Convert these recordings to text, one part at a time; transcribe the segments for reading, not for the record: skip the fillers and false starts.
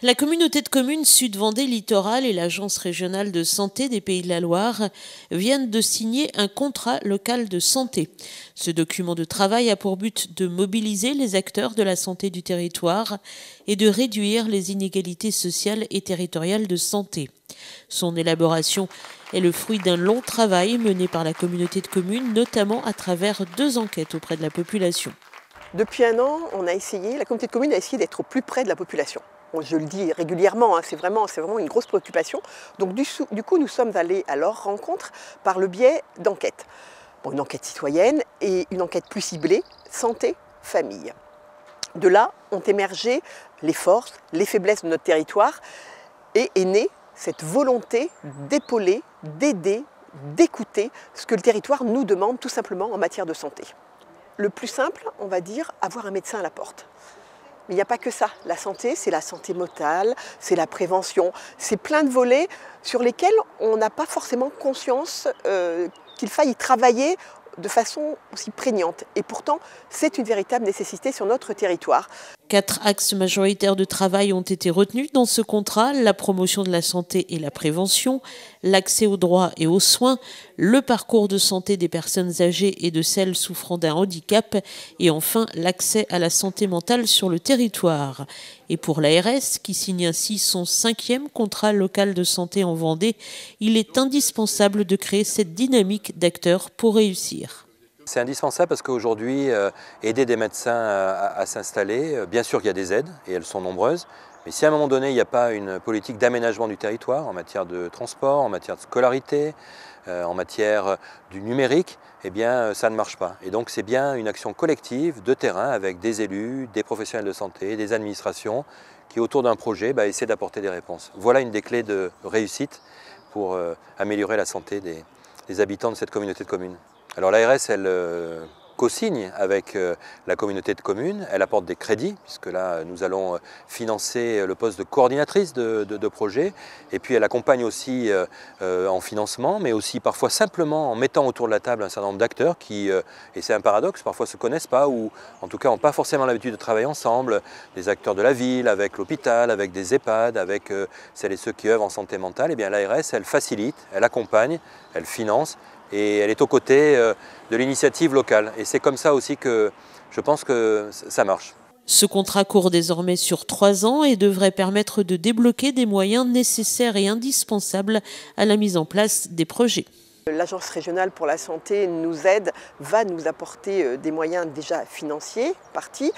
La communauté de communes Sud-Vendée Littoral et l'Agence régionale de santé des Pays de la Loire viennent de signer un contrat local de santé. Ce document de travail a pour but de mobiliser les acteurs de la santé du territoire et de réduire les inégalités sociales et territoriales de santé. Son élaboration est le fruit d'un long travail mené par la communauté de communes, notamment à travers 2 enquêtes auprès de la population. Depuis un an, la communauté de communes a essayé d'être au plus près de la population. Bon, je le dis régulièrement, c'est vraiment une grosse préoccupation. Donc du coup, nous sommes allés à leur rencontre par le biais d'enquêtes. Bon, une enquête citoyenne et une enquête plus ciblée, santé, famille. De là ont émergé les forces, les faiblesses de notre territoire et est née cette volonté d'épauler, d'aider, d'écouter ce que le territoire nous demande tout simplement en matière de santé. Le plus simple, on va dire, avoir un médecin à la porte. Mais il n'y a pas que ça. La santé, c'est la santé mentale, c'est la prévention, c'est plein de volets sur lesquels on n'a pas forcément conscience qu'il faille y travailler de façon aussi prégnante. Et pourtant, c'est une véritable nécessité sur notre territoire. 4 axes majoritaires de travail ont été retenus dans ce contrat: la promotion de la santé et la prévention, l'accès aux droits et aux soins, le parcours de santé des personnes âgées et de celles souffrant d'un handicap, et enfin l'accès à la santé mentale sur le territoire. Et pour l'ARS, qui signe ainsi son 5e contrat local de santé en Vendée, il est indispensable de créer cette dynamique d'acteurs pour réussir. C'est indispensable parce qu'aujourd'hui, aider des médecins à s'installer, bien sûr qu'il y a des aides, et elles sont nombreuses, mais si à un moment donné, il n'y a pas une politique d'aménagement du territoire, en matière de transport, en matière de scolarité, en matière du numérique, eh bien ça ne marche pas. Et donc c'est bien une action collective de terrain avec des élus, des professionnels de santé, des administrations, qui autour d'un projet essaient d'apporter des réponses. Voilà une des clés de réussite pour améliorer la santé des habitants de cette communauté de communes. Alors l'ARS, elle co-signe avec la communauté de communes, elle apporte des crédits, puisque là nous allons financer le poste de coordinatrice de projet, et puis elle accompagne aussi en financement, mais aussi parfois simplement en mettant autour de la table un certain nombre d'acteurs qui, et c'est un paradoxe, parfois se connaissent pas, ou en tout cas n'ont pas forcément l'habitude de travailler ensemble, des acteurs de la ville, avec l'hôpital, avec des EHPAD, avec celles et ceux qui œuvrent en santé mentale. Et bien l'ARS, elle facilite, elle accompagne, elle finance, et elle est aux côtés de l'initiative locale. Et c'est comme ça aussi que je pense que ça marche. Ce contrat court désormais sur 3 ans et devrait permettre de débloquer des moyens nécessaires et indispensables à la mise en place des projets. L'Agence régionale pour la santé nous aide, va nous apporter des moyens déjà financiers, partie,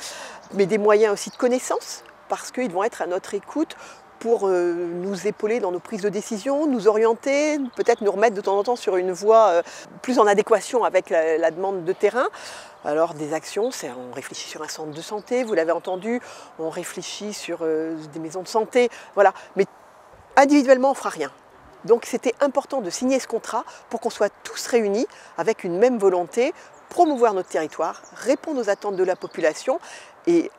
mais des moyens aussi de connaissances, parce qu'ils vont être à notre écoute pour nous épauler dans nos prises de décision, nous orienter, peut-être nous remettre de temps en temps sur une voie plus en adéquation avec la demande de terrain. Alors des actions, on réfléchit sur un centre de santé, vous l'avez entendu, on réfléchit sur des maisons de santé, voilà. Mais individuellement, on ne fera rien. Donc c'était important de signer ce contrat pour qu'on soit tous réunis avec une même volonté, promouvoir notre territoire, répondre aux attentes de la population et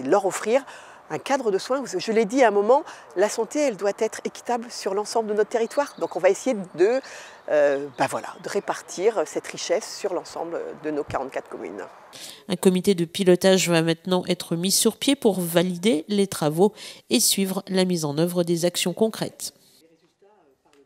leur offrir un cadre de soins. Je l'ai dit à un moment, la santé, elle doit être équitable sur l'ensemble de notre territoire. Donc on va essayer de répartir cette richesse sur l'ensemble de nos 44 communes. Un comité de pilotage va maintenant être mis sur pied pour valider les travaux et suivre la mise en œuvre des actions concrètes.